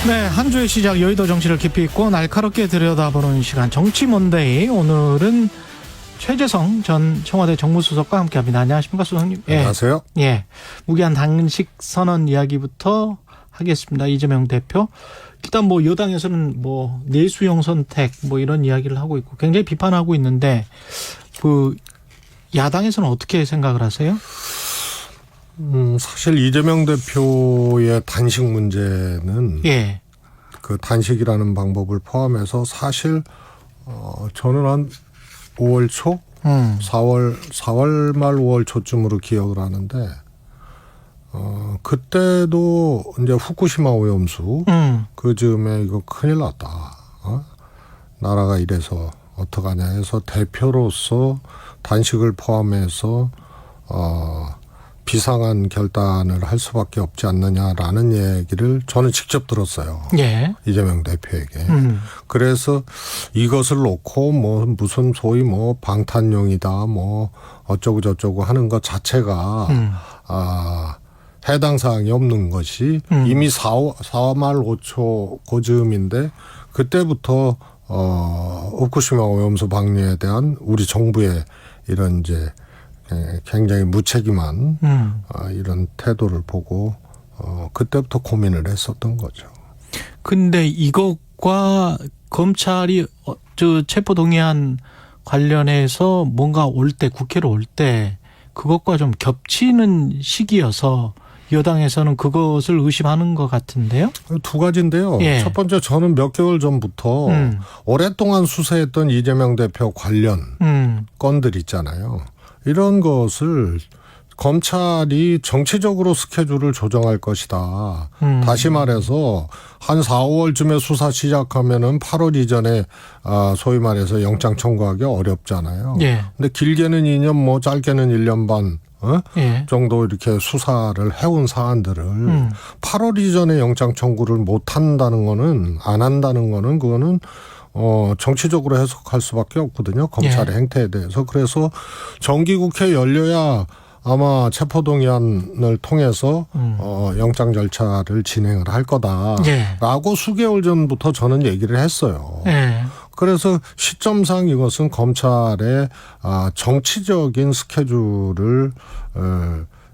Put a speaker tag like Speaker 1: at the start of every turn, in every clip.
Speaker 1: 네, 한 주의 시작 여의도 정치를 깊이 있고 날카롭게 들여다보는 시간 정치 먼데이. 오늘은 최재성 전 청와대 정무수석과 함께합니다. 안녕하십니까, 수석님?
Speaker 2: 예. 안녕하세요.
Speaker 1: 예, 무기한 단식 선언 이야기부터 하겠습니다. 이재명 대표. 일단 뭐 여당에서는 뭐 내수용 선택 뭐 이런 이야기를 하고 있고 굉장히 비판하고 있는데 그 야당에서는 어떻게 생각을 하세요?
Speaker 2: 사실 이재명 대표의 단식 문제는
Speaker 1: 예.
Speaker 2: 그 단식이라는 방법을 포함해서 사실 저는 한 5월 초, 4월 말 5월 초쯤으로 기억을 하는데 그때도 이제 후쿠시마 오염수 그 즈음에 이거 큰일 났다. 나라가 이래서 어떡하냐 해서 대표로서 단식을 포함해서 비상한 결단을 할 수밖에 없지 않느냐라는 얘기를 저는 직접 들었어요.
Speaker 1: 예.
Speaker 2: 이재명 대표에게. 그래서 이것을 놓고 뭐 무슨 소위 뭐 방탄용이다 뭐 어쩌고 저쩌고 하는 것 자체가 해당 사항이 없는 것이 이미 4말 5초 고즈음인데 그때부터 후쿠시마 오염수 방류에 대한 우리 정부의 이런 이제 굉장히 무책임한 이런 태도를 보고 그때부터 고민을 했었던 거죠.
Speaker 1: 근데 이것과 검찰이 저 체포동의안 관련해서 뭔가 올 때 국회로 올 때 그것과 좀 겹치는 시기여서 여당에서는 그것을 의심하는 것 같은데요.
Speaker 2: 두 가지인데요.
Speaker 1: 예.
Speaker 2: 첫 번째 저는 몇 개월 전부터 오랫동안 수사했던 이재명 대표 관련 건들 있잖아요. 이런 것을 검찰이 정치적으로 스케줄을 조정할 것이다. 다시 말해서 한 4, 5월쯤에 수사 시작하면은 8월 이전에 소위 말해서 영장 청구하기 어렵잖아요.
Speaker 1: 예.
Speaker 2: 근데 길게는 2년 뭐 짧게는 1년 반
Speaker 1: 예.
Speaker 2: 정도 이렇게 수사를 해온 사안들을 8월 이전에 영장 청구를 못 한다는 거는 안 한다는 거는 그거는 정치적으로 해석할 수밖에 없거든요. 검찰의 행태에 대해서. 그래서 정기국회 열려야 아마 체포동의안을 통해서 영장 절차를 진행을 할 거다라고 수개월 전부터 저는 얘기를 했어요.
Speaker 1: 예.
Speaker 2: 그래서 시점상 이것은 검찰의 정치적인 스케줄을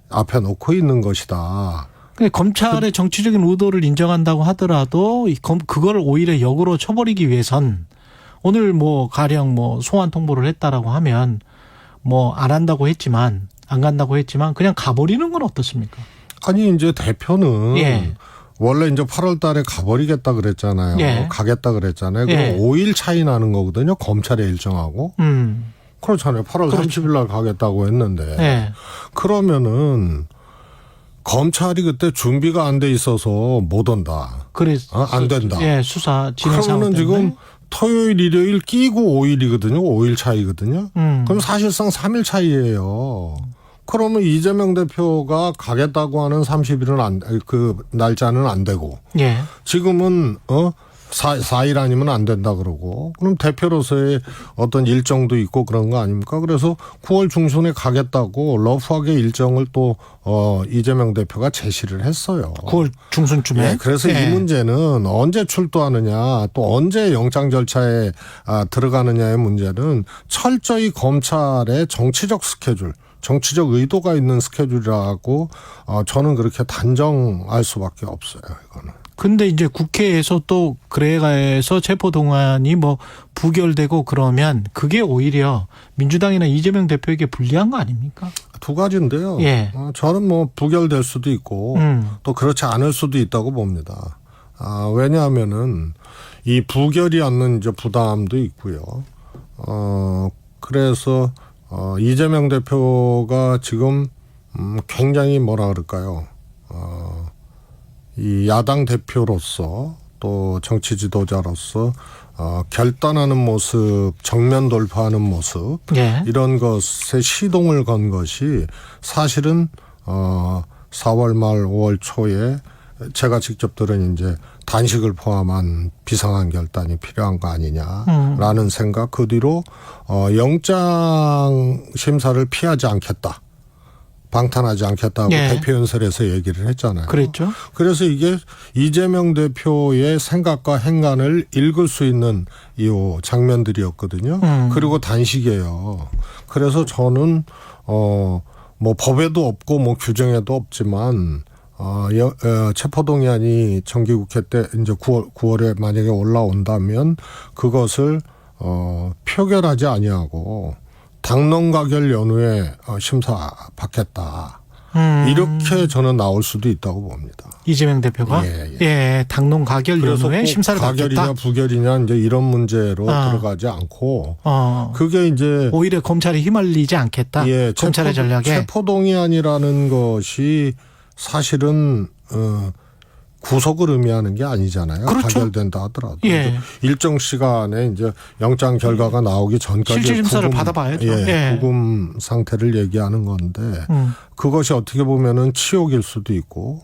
Speaker 2: 앞에 놓고 있는 것이다.
Speaker 1: 검찰의 정치적인 의도를 인정한다고 하더라도 그걸 오히려 역으로 쳐버리기 위해선 오늘 뭐 가령 뭐 소환 통보를 했다라고 하면 뭐 안 한다고 했지만 안 간다고 했지만 그냥 가버리는 건 어떻습니까?
Speaker 2: 아니 이제 대표는
Speaker 1: 예.
Speaker 2: 원래 이제 8월 달에 가버리겠다 그랬잖아요.
Speaker 1: 예.
Speaker 2: 가겠다 그랬잖아요.
Speaker 1: 예.
Speaker 2: 그럼 5일 차이 나는 거거든요. 검찰의 일정하고. 그렇잖아요. 8월
Speaker 1: 그렇죠.
Speaker 2: 30일 날 가겠다고 했는데.
Speaker 1: 예.
Speaker 2: 그러면은 검찰이 그때 준비가 안 돼 있어서 못 온다.
Speaker 1: 그래서
Speaker 2: 안 된다.
Speaker 1: 예, 수사 진행 상황
Speaker 2: 그러면은
Speaker 1: 때문에.
Speaker 2: 지금 토요일, 일요일 끼고 5일이거든요. 5일 차이거든요. 그럼 사실상 3일 차이예요. 그러면 이재명 대표가 가겠다고 하는 30일은 그 날짜는 안 되고.
Speaker 1: 예.
Speaker 2: 지금은 4일 아니면 안 된다 그러고. 그럼 대표로서의 어떤 일정도 있고 그런 거 아닙니까? 그래서 9월 중순에 가겠다고 러프하게 일정을 또 이재명 대표가 제시를 했어요.
Speaker 1: 9월 중순쯤에.
Speaker 2: 네, 그래서
Speaker 1: 예.
Speaker 2: 이 문제는 언제 출두하느냐 또 언제 영장 절차에 들어가느냐의 문제는 철저히 검찰의 정치적 스케줄, 정치적 의도가 있는 스케줄이라고 저는 그렇게 단정할 수밖에 없어요. 이거는.
Speaker 1: 근데 이제 국회에서 또 그래가서 체포동의안이 뭐 부결되고 그러면 그게 오히려 민주당이나 이재명 대표에게 불리한 거 아닙니까?
Speaker 2: 두 가지인데요.
Speaker 1: 예.
Speaker 2: 저는 뭐 부결될 수도 있고 또 그렇지 않을 수도 있다고 봅니다. 왜냐하면은 이 부결이 않는 이제 부담도 있고요. 그래서 이재명 대표가 지금 굉장히 뭐라 그럴까요? 이 야당 대표로서 또 정치 지도자로서 결단하는 모습, 정면 돌파하는 모습
Speaker 1: 예.
Speaker 2: 이런 것에 시동을 건 것이 사실은 4월 말 5월 초에 제가 직접 들은 이제 단식을 포함한 비상한 결단이 필요한 거 아니냐라는 생각. 그 뒤로 영장 심사를 피하지 않겠다. 방탄하지 않겠다고
Speaker 1: 예.
Speaker 2: 대표 연설에서 얘기를 했잖아요.
Speaker 1: 그랬죠.
Speaker 2: 그래서 이게 이재명 대표의 생각과 행간을 읽을 수 있는 이 장면들이었거든요. 그리고 단식이에요. 그래서 저는 뭐 법에도 없고 뭐 규정에도 없지만 체포동의안이 정기국회 때 이제 9월에 만약에 올라온다면 그것을 표결하지 아니하고 당론가결 연후에 심사 받겠다. 이렇게 저는 나올 수도 있다고 봅니다.
Speaker 1: 이재명 대표가 예, 당론 가결
Speaker 2: 그래서
Speaker 1: 연후에
Speaker 2: 꼭
Speaker 1: 심사를
Speaker 2: 가결이냐
Speaker 1: 받겠다.
Speaker 2: 부결이냐 이제 이런 문제로 들어가지 않고 그게 이제
Speaker 1: 오히려 검찰이 휘말리지 않겠다.
Speaker 2: 예,
Speaker 1: 검찰의 전략에.
Speaker 2: 체포동의안이라는 것이 사실은 구속을 의미하는 게 아니잖아요.
Speaker 1: 그렇죠.
Speaker 2: 가결된다 하더라도
Speaker 1: 예.
Speaker 2: 일정 시간에 이제 영장 결과가 나오기 전까지
Speaker 1: 실질 심사를 받아봐야죠. 예.
Speaker 2: 구금 상태를 얘기하는 건데 그것이 어떻게 보면은 치욕일 수도 있고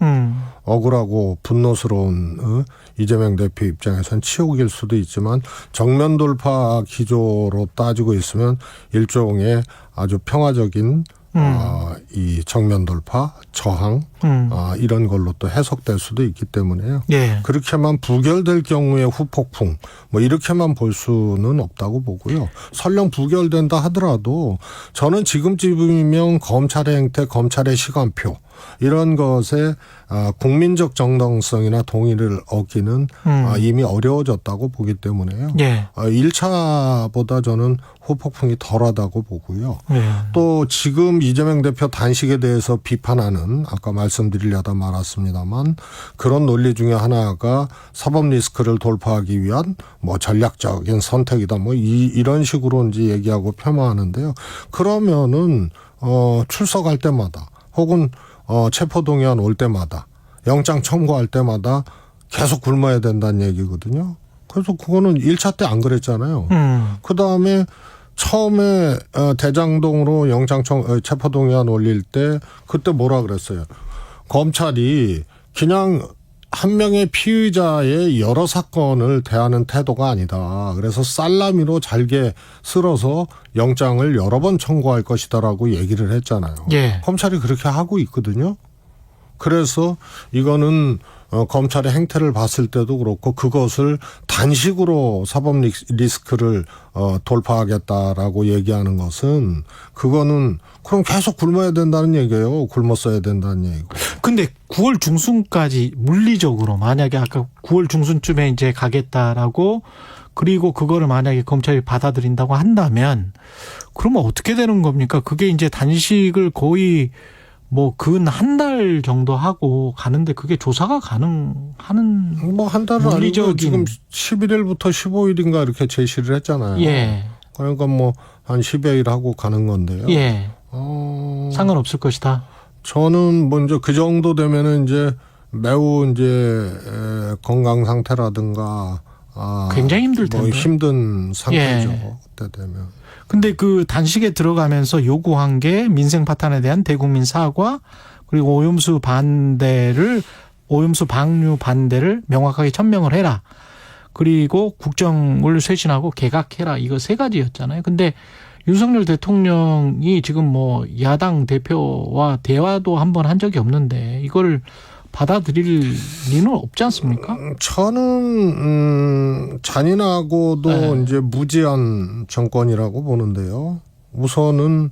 Speaker 2: 억울하고 분노스러운 이재명 대표 입장에서는 치욕일 수도 있지만 정면 돌파 기조로 따지고 있으면 일종의 아주 평화적인 이 정면 돌파, 저항, 이런 걸로 또 해석될 수도 있기 때문에요.
Speaker 1: 예.
Speaker 2: 그렇게만 부결될 경우에 후폭풍, 뭐 이렇게만 볼 수는 없다고 보고요. 설령 부결된다 하더라도 저는 지금쯤이면 검찰의 행태, 검찰의 시간표, 이런 것에 국민적 정당성이나 동의를 얻기는 이미 어려워졌다고 보기 때문에요.
Speaker 1: 예.
Speaker 2: 1차보다 저는 후폭풍이 덜하다고 보고요.
Speaker 1: 예.
Speaker 2: 또 지금 이재명 대표 단식에 대해서 비판하는 아까 말씀드리려다 말았습니다만 그런 논리 중에 하나가 사법 리스크를 돌파하기 위한 뭐 전략적인 선택이다 뭐 이런 식으로 이제 얘기하고 폄하하는데요. 그러면은 출석할 때마다 혹은 체포동의안 올 때마다 영장 청구할 때마다 계속 굶어야 된다는 얘기거든요. 그래서 그거는 1차 때 안 그랬잖아요. 그다음에 처음에 대장동으로 체포동의안 올릴 때 그때 뭐라 그랬어요. 검찰이 그냥 한 명의 피의자의 여러 사건을 대하는 태도가 아니다. 그래서 살라미로 잘게 쓸어서 영장을 여러 번 청구할 것이다라고 얘기를 했잖아요.
Speaker 1: 예.
Speaker 2: 검찰이 그렇게 하고 있거든요. 그래서 이거는 검찰의 행태를 봤을 때도 그렇고 그것을 단식으로 사법 리스크를 돌파하겠다라고 얘기하는 것은 그거는 그럼 계속 굶어야 된다는 얘기예요. 굶었어야 된다는 얘기고.
Speaker 1: 근데 9월 중순까지 물리적으로 만약에 아까 9월 중순쯤에 이제 가겠다라고 그리고 그거를 만약에 검찰이 받아들인다고 한다면 그러면 어떻게 되는 겁니까? 그게 이제 단식을 거의 뭐 근 한 달 정도 하고 가는데 그게 조사가 가능하는
Speaker 2: 뭐 한 달은 아니고
Speaker 1: 물리적인
Speaker 2: 지금 11일부터 15일인가 이렇게 제시를 했잖아요.
Speaker 1: 예.
Speaker 2: 그러니까 뭐 한 10여일 하고 가는 건데요.
Speaker 1: 예. 상관없을 것이다.
Speaker 2: 저는 먼저 그 정도 되면은 이제 매우 이제 건강 상태라든가
Speaker 1: 굉장히 힘들 텐데.
Speaker 2: 뭐 힘든 상태죠.
Speaker 1: 예.
Speaker 2: 그때 되면.
Speaker 1: 근데 그 단식에 들어가면서 요구한 게 민생 파탄에 대한 대국민 사과 그리고 오염수 방류 반대를 명확하게 천명을 해라. 그리고 국정을 쇄신하고 개각해라. 이거 세 가지였잖아요. 근데 윤석열 대통령이 지금 뭐 야당 대표와 대화도 한번 한 적이 없는데 이걸 받아들일 리는 없지 않습니까?
Speaker 2: 저는 잔인하고도
Speaker 1: 네.
Speaker 2: 이제 무지한 정권이라고 보는데요. 우선은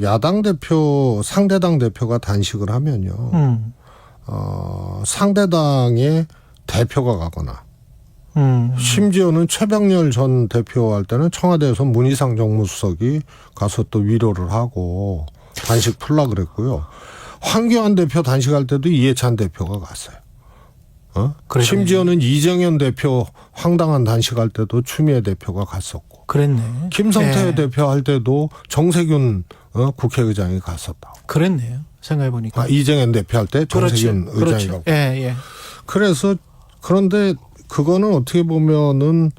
Speaker 2: 야당 대표, 상대당 대표가 단식을 하면요. 상대당의 대표가 가거나 심지어는 최병렬 전 대표 할 때는 청와대에서 문희상 정무수석이 가서 또 위로를 하고 단식 풀라 그랬고요. 황교안 대표 단식할 때도 이해찬 대표가 갔어요. 심지어는 이정현 대표 황당한 단식할 때도 추미애 대표가 갔었고.
Speaker 1: 그랬네.
Speaker 2: 김성태
Speaker 1: 예.
Speaker 2: 대표 할 때도 정세균 국회의장이 갔었다고.
Speaker 1: 그랬네요. 생각해보니까.
Speaker 2: 이정현 대표 할 때 정세균 의장이
Speaker 1: 그렇죠.
Speaker 2: 가고.
Speaker 1: 예, 예.
Speaker 2: 그래서 그런데 그거는 어떻게 보면은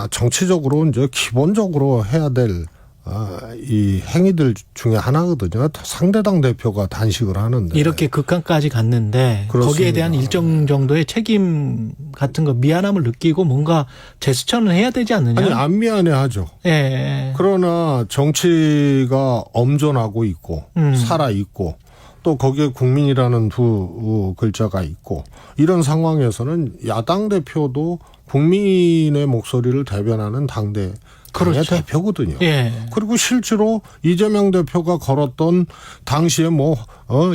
Speaker 2: 정치적으로 이제 기본적으로 해야 될 이 행위들 중에 하나거든요. 상대당 대표가 단식을 하는데
Speaker 1: 이렇게 극한까지 갔는데
Speaker 2: 그렇습니다.
Speaker 1: 거기에 대한 일정 정도의 책임 같은 거 미안함을 느끼고 뭔가 제스처는 해야 되지 않느냐?
Speaker 2: 아니 안 미안해하죠.
Speaker 1: 예.
Speaker 2: 그러나 정치가 엄존하고 있고 살아 있고 또 거기에 국민이라는 두 글자가 있고 이런 상황에서는 야당 대표도 국민의 목소리를 대변하는 당대
Speaker 1: 그렇죠.
Speaker 2: 대표거든요.
Speaker 1: 예.
Speaker 2: 그리고 실제로 이재명 대표가 걸었던 당시에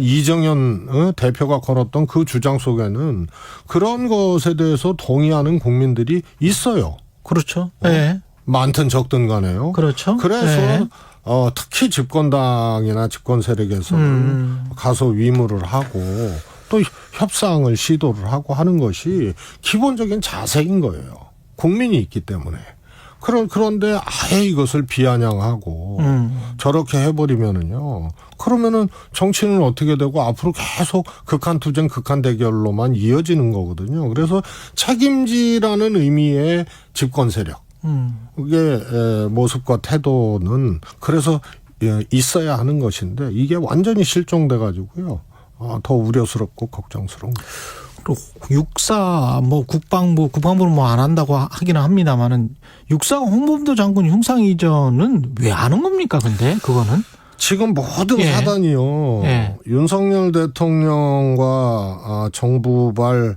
Speaker 2: 이정현 대표가 걸었던 그 주장 속에는 그런 것에 대해서 동의하는 국민들이 있어요.
Speaker 1: 그렇죠. 예.
Speaker 2: 많든 적든 간에요.
Speaker 1: 그렇죠.
Speaker 2: 그래서
Speaker 1: 예.
Speaker 2: 특히 집권당이나 집권 세력에서는 가서 위무를 하고 또 협상을 시도를 하고 하는 것이 기본적인 자세인 거예요. 국민이 있기 때문에. 그런데 아예 이것을 비아냥하고 저렇게 해버리면은요. 그러면은 정치는 어떻게 되고 앞으로 계속 극한투쟁, 극한대결로만 이어지는 거거든요. 그래서 책임지라는 의미의 집권 세력. 그게 모습과 태도는 그래서 있어야 하는 것인데 이게 완전히 실종돼 가지고요. 더 우려스럽고 걱정스러운 거예요.
Speaker 1: 육사 국방부는 뭐 안 한다고 하기는 합니다만은 육사 홍범도 장군 흉상 이전은 왜 하는 겁니까? 근데 그거는
Speaker 2: 지금 모든
Speaker 1: 예.
Speaker 2: 사단이요.
Speaker 1: 예.
Speaker 2: 윤석열 대통령과 정부발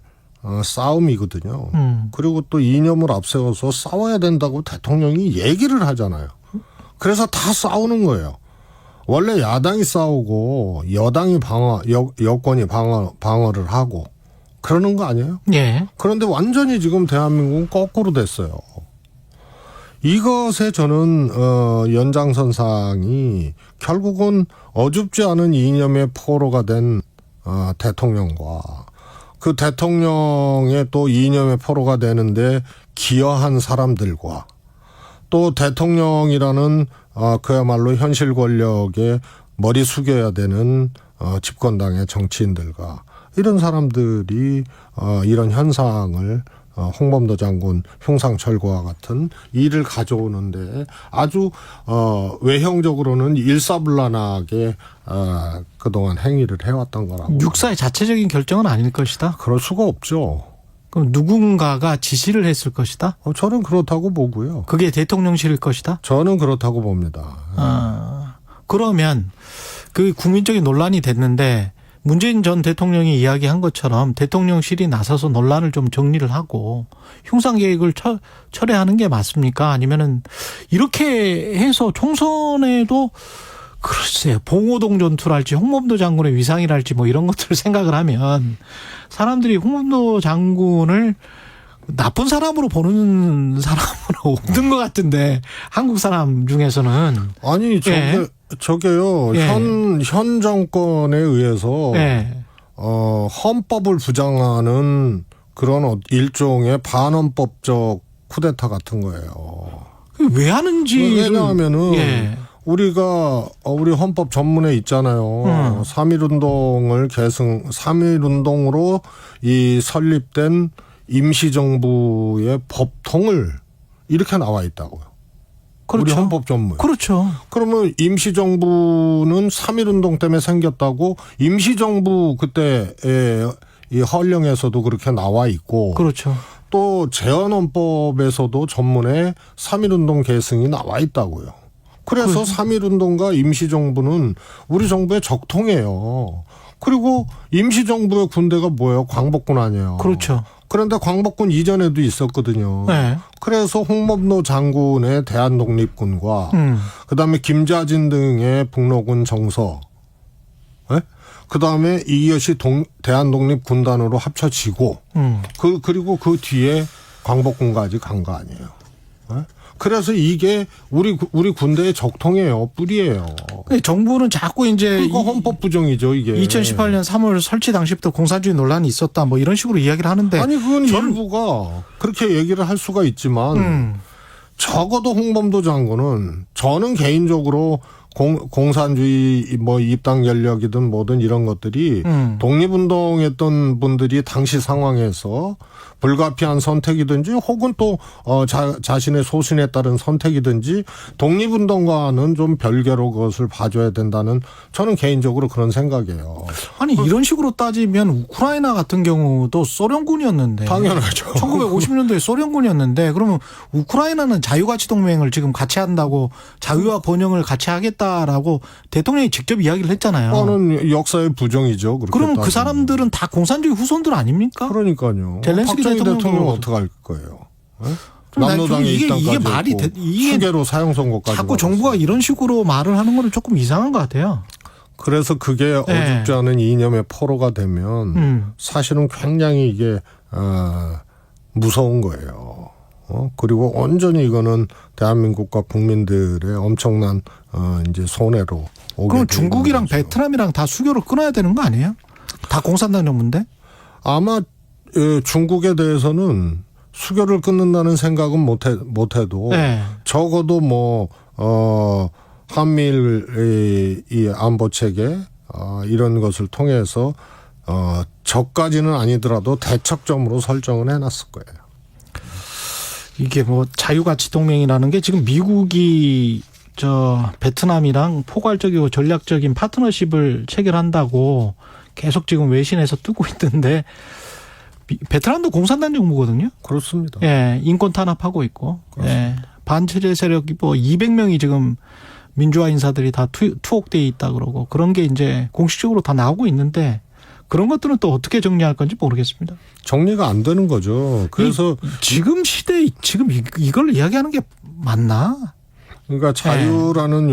Speaker 2: 싸움이거든요. 그리고 또 이념을 앞세워서 싸워야 된다고 대통령이 얘기를 하잖아요. 그래서 다 싸우는 거예요. 원래 야당이 싸우고 여당이 여권이 방어를 하고 그러는 거 아니에요?
Speaker 1: 예.
Speaker 2: 그런데 완전히 지금 대한민국은 거꾸로 됐어요. 이것에 저는 연장선상이 결국은 어줍지 않은 이념의 포로가 된 대통령과 그 대통령의 또 이념의 포로가 되는데 기여한 사람들과 또 대통령이라는 그야말로 현실 권력에 머리 숙여야 되는 집권당의 정치인들과 이런 사람들이 이런 현상을 홍범도 장군 흉상 철거와 같은 일을 가져오는데 아주 외형적으로는 일사불란하게 그동안 행위를 해왔던 거라고.
Speaker 1: 육사의 자체적인 결정은 아닐 것이다.
Speaker 2: 그럴 수가 없죠.
Speaker 1: 그럼 누군가가 지시를 했을 것이다.
Speaker 2: 저는 그렇다고 보고요.
Speaker 1: 그게 대통령실일 것이다.
Speaker 2: 저는 그렇다고 봅니다.
Speaker 1: 그러면 그 국민적인 논란이 됐는데 문재인 전 대통령이 이야기한 것처럼 대통령실이 나서서 논란을 좀 정리를 하고 흉상 계획을 철회하는 게 맞습니까? 아니면은 이렇게 해서 총선에도 글쎄요, 봉오동 전투랄지 홍범도 장군의 위상이랄지 뭐 이런 것들을 생각을 하면 사람들이 홍범도 장군을 나쁜 사람으로 보는 사람은 없는 것 같은데 한국 사람 중에서는
Speaker 2: 아니 저게요.
Speaker 1: 예.
Speaker 2: 현 정권에 의해서
Speaker 1: 예.
Speaker 2: 헌법을 부정하는 그런 일종의 반헌법적 쿠데타 같은 거예요.
Speaker 1: 왜 하는지
Speaker 2: 왜냐하면은
Speaker 1: 예.
Speaker 2: 우리가 우리 헌법 전문에 있잖아요. 3.1운동으로 이 설립된 임시정부의 법통을 이렇게 나와 있다고요.
Speaker 1: 그렇죠.
Speaker 2: 우리 헌법 전문.
Speaker 1: 그렇죠.
Speaker 2: 그러면 임시정부는 3.1운동 때문에 생겼다고 임시정부 그때의 이 헌령에서도 그렇게 나와 있고.
Speaker 1: 그렇죠.
Speaker 2: 또 재헌헌법에서도 전문에 3.1운동 계승이 나와 있다고요. 그래서 3.1운동과 임시정부는 우리 정부의 적통이에요. 그리고 임시정부의 군대가 뭐예요? 광복군 아니에요.
Speaker 1: 그렇죠.
Speaker 2: 그런데 광복군 이전에도 있었거든요.
Speaker 1: 네.
Speaker 2: 그래서 홍범도 장군의 대한독립군과 그다음에 김자진 등의 북로군 정서, 네? 그다음에 이것이 대한독립군단으로 합쳐지고 그리고 그 뒤에 광복군까지 간 거 아니에요. 네? 그래서 이게 우리 군대의 적통이에요. 뿌리예요.
Speaker 1: 정부는 자꾸 이제
Speaker 2: 그거 헌법 부정이죠, 이게.
Speaker 1: 2018년 3월 설치 당시부터 공산주의 논란이 있었다 뭐 이런 식으로 이야기를 하는데
Speaker 2: 아니 그건 일부가 그렇게 얘기를 할 수가 있지만 적어도 홍범도 장군은 저는 개인적으로 공산주의 뭐 입당 전력이든 뭐든 이런 것들이 독립운동했던 분들이 당시 상황에서 불가피한 선택이든지 혹은 또 자신의 소신에 따른 선택이든지 독립운동과는 좀 별개로 그것을 봐줘야 된다는 저는 개인적으로 그런 생각이에요.
Speaker 1: 아니 이런 식으로 따지면 우크라이나 같은 경우도 소련군이었는데
Speaker 2: 당연하죠.
Speaker 1: 1950년도에 소련군이었는데 그러면 우크라이나는 자유가치동맹을 지금 같이 한다고 자유와 번영을 같이 하겠다라고 대통령이 직접 이야기를 했잖아요.
Speaker 2: 그거는 역사의 부정이죠.
Speaker 1: 그러면 그 사람들은 다 공산주의 후손들 아닙니까?
Speaker 2: 그러니까요.
Speaker 1: 젤렌스키
Speaker 2: 대통령 어떻게 할 거예요? 남로당에
Speaker 1: 이게 말이 이게
Speaker 2: 수개로 사형 선고까지
Speaker 1: 자꾸 정부가 이런 식으로 말을 하는 거는 조금 이상한 것 같아요.
Speaker 2: 그래서 그게 어줍지 않은 이념의 포로가 되면 사실은 굉장히 이게 무서운 거예요. 그리고 온전히 이거는 대한민국과 국민들의 엄청난 이제 손해로 오게.
Speaker 1: 그럼 중국이랑 베트남이랑 다 수교를 끊어야 되는 거 아니에요? 다 공산당 정부인데?
Speaker 2: 아마 중국에 대해서는 수교를 끊는다는 생각은 못해도
Speaker 1: 네.
Speaker 2: 적어도 뭐 한미일 이 안보 체계 이런 것을 통해서 적까지는 아니더라도 대척점으로 설정을 해놨을 거예요.
Speaker 1: 이게 뭐 자유가치동맹이라는 게 지금 미국이 베트남이랑 포괄적이고 전략적인 파트너십을 체결한다고 계속 지금 외신에서 뜨고 있던데 베트남도 공산당 정부거든요.
Speaker 2: 그렇습니다.
Speaker 1: 예, 인권 탄압하고 있고, 예, 반체제 세력이 뭐 200명이 지금 민주화 인사들이 다 투옥돼 있다 그러고 그런 게 이제 공식적으로 다 나오고 있는데 그런 것들은 또 어떻게 정리할 건지 모르겠습니다.
Speaker 2: 정리가 안 되는 거죠. 그래서
Speaker 1: 지금 시대에 지금 이걸 이야기하는 게 맞나?
Speaker 2: 그러니까 자유라는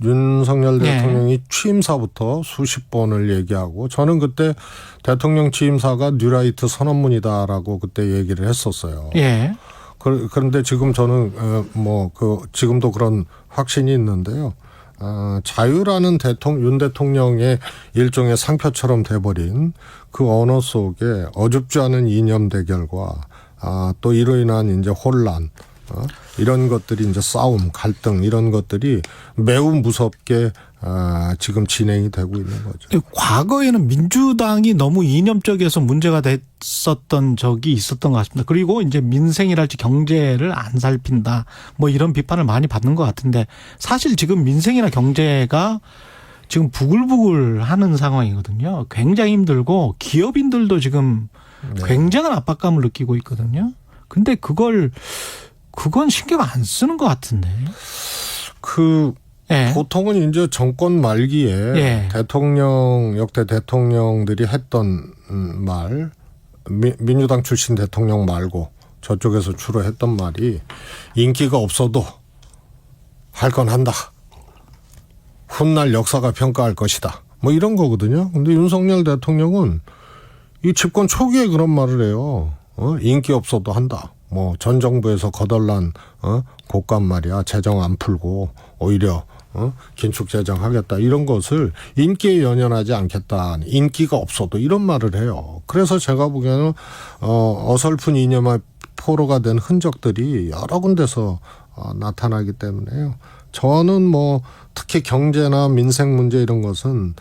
Speaker 2: 윤석열 대통령이 취임사부터 수십 번을 얘기하고 저는 그때 대통령 취임사가 뉴라이트 선언문이다라고 그때 얘기를 했었어요.
Speaker 1: 예.
Speaker 2: 그런데 지금 저는 지금도 그런 확신이 있는데요. 자유라는 윤 대통령의 일종의 상표처럼 돼버린 그 언어 속에 어줍지 않은 이념 대결과 또 이로 인한 이제 혼란 이런 것들이 이제 싸움, 갈등 이런 것들이 매우 무섭게 지금 진행이 되고 있는 거죠.
Speaker 1: 과거에는 민주당이 너무 이념적에서 문제가 됐었던 적이 있었던 것 같습니다. 그리고 이제 민생이랄지 경제를 안 살핀다 뭐 이런 비판을 많이 받는 것 같은데 사실 지금 민생이나 경제가 지금 부글부글 하는 상황이거든요. 굉장히 힘들고 기업인들도 지금 굉장한 압박감을 느끼고 있거든요. 근데 그건 신경 안 쓰는 것 같은데.
Speaker 2: 보통은 이제 정권 말기에 역대 대통령들이 했던 말, 민주당 출신 대통령 말고 저쪽에서 주로 했던 말이 인기가 없어도 할 건 한다. 훗날 역사가 평가할 것이다. 뭐 이런 거거든요. 근데 윤석열 대통령은 이 집권 초기에 그런 말을 해요. 인기 없어도 한다. 뭐 전 정부에서 거덜난 곡감 말이야. 재정 안 풀고 오히려 긴축 재정하겠다. 이런 것을 인기에 연연하지 않겠다. 인기가 없어도 이런 말을 해요. 그래서 제가 보기에는 어설픈 이념의 포로가 된 흔적들이 여러 군데서 나타나기 때문에요. 저는 뭐 특히 경제나 민생 문제 이런 것은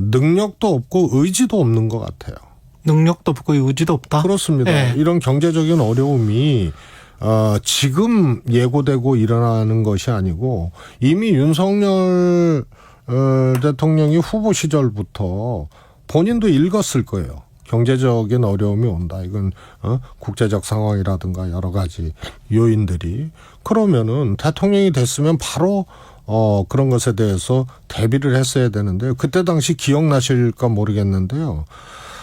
Speaker 2: 능력도 없고 의지도 없는 것 같아요.
Speaker 1: 능력도 없고 의지도 없다?
Speaker 2: 그렇습니다.
Speaker 1: 네.
Speaker 2: 이런 경제적인 어려움이 지금 예고되고 일어나는 것이 아니고 이미 윤석열 대통령이 후보 시절부터 본인도 읽었을 거예요. 경제적인 어려움이 온다. 이건 국제적 상황이라든가 여러 가지 요인들이. 그러면은 대통령이 됐으면 바로 그런 것에 대해서 대비를 했어야 되는데요. 그때 당시 기억나실까 모르겠는데요.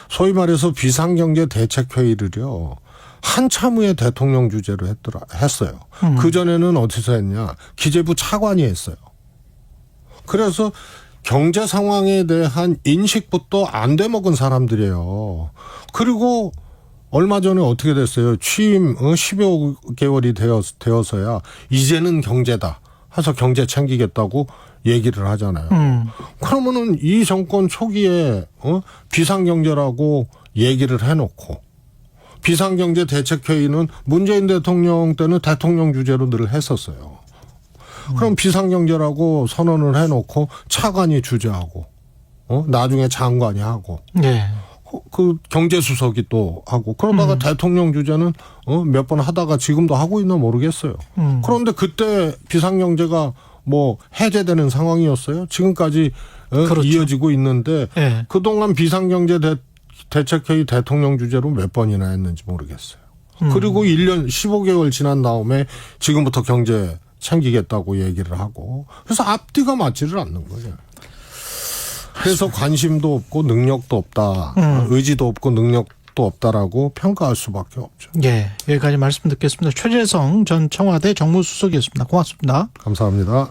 Speaker 2: 소위 말해서 비상경제대책회의를요. 한참 후에 대통령 주재로 했어요. 그전에는 어디서 했냐. 기재부 차관이 했어요. 그래서 경제 상황에 대한 인식부터 안 돼먹은 사람들이에요. 그리고 얼마 전에 어떻게 됐어요. 취임 10여 개월이 되어서야 이제는 경제다 해서 경제 챙기겠다고 얘기를 하잖아요. 그러면은 이 정권 초기에 비상경제라고 얘기를 해놓고 비상경제대책회의는 문재인 대통령 때는 대통령 주재로 늘 했었어요. 그럼 비상경제라고 선언을 해놓고 차관이 주재하고, 나중에 장관이 하고,
Speaker 1: 예.
Speaker 2: 그 경제수석이 또 하고, 그러다가 대통령 주재는 몇 번 하다가 지금도 하고 있나 모르겠어요. 그런데 그때 비상경제가 뭐 해제되는 상황이었어요. 지금까지
Speaker 1: 그렇죠.
Speaker 2: 이어지고 있는데
Speaker 1: 예.
Speaker 2: 그동안 비상경제 대책회의 대통령 주재로 몇 번이나 했는지 모르겠어요. 그리고 1년 15개월 지난 다음에 지금부터 경제 챙기겠다고 얘기를 하고, 그래서 앞뒤가 맞지를 않는 거예요. 그래서 관심도 없고 능력도 없다. 의지도 없고 능력도 없다라고 평가할 수밖에 없죠.
Speaker 1: 예. 여기까지 말씀 듣겠습니다. 최재성 전 청와대 정무수석이었습니다. 고맙습니다.
Speaker 2: 감사합니다.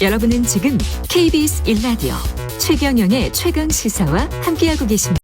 Speaker 3: 여러분은 지금 KBS 1라디오 최경영의 최강 시사와 함께하고 계십니다.